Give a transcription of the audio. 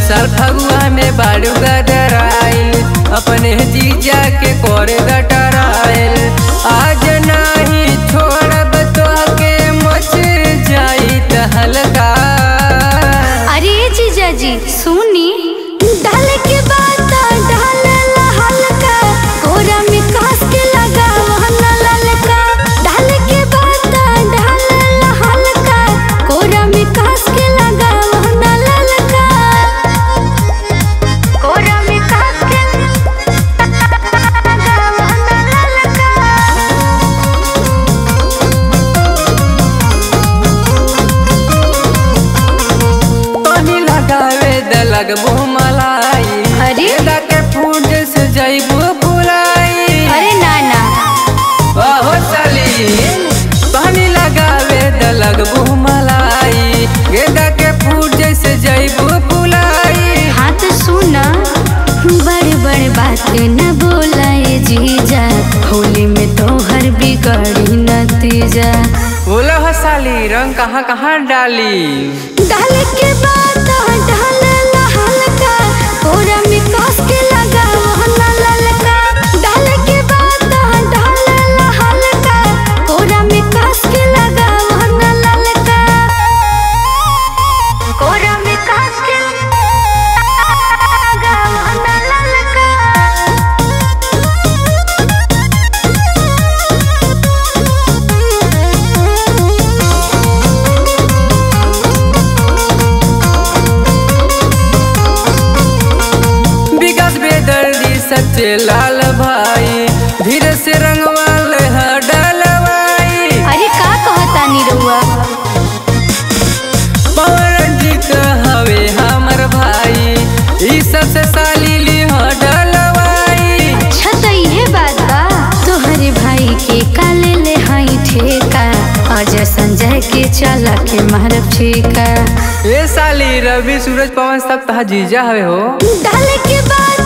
साल फगुआ में बालू गदराइल अपने जीजा के कोरे गटराइल। आज नहीं छोड़ब तो के मचर जाई त हल्का। अरे जीजा जी सुनी, डाल के बात डाल हल्का, कोरा में कास के लगा वहना ललका। डाल के बात डाल हल्का, कोरा में कास के लगा वहना ललका। कोरा में कास के लगा वहना ललका। पानी लगावे द लगबो मलाई। अरे के फूट से जइबो फुलाई। अरे नाना ओहो साली, पानी लगावे द लगबो मलाई। गेंदा के फूट जैसे जइबो फुलाई। हाँ तो सुना, बड़े बड़े बात न बोलाए जीजा, होली में तो हर बिगड़ी नतीजा। बोलो हो साली, रंग कहाँ कहाँ डाली। डाल के बात डाल हल्का, कोरा में कास के लगा वहना ललका। डाल के बात डाल हल्का, कोरा में कास के लगा वहना ललका। कोरा में कास के लगा वहना ललका। विकास बेदर्दी सच्चे लाल भाई, धीरे से रंगवाले डलवाई। अरे का कहता निरुआ, पवन जीत हवे हमर भाई, ई सबसे साली ली डलवाई। अच्छा तो ये बात बा, तोहरे भाई के काले ले हाई ठेका, अजय संजय के चला के मारब ठेका। ए साली, रवि सूरज पवन सब तहा जीजा हवे हो। डाल के बाद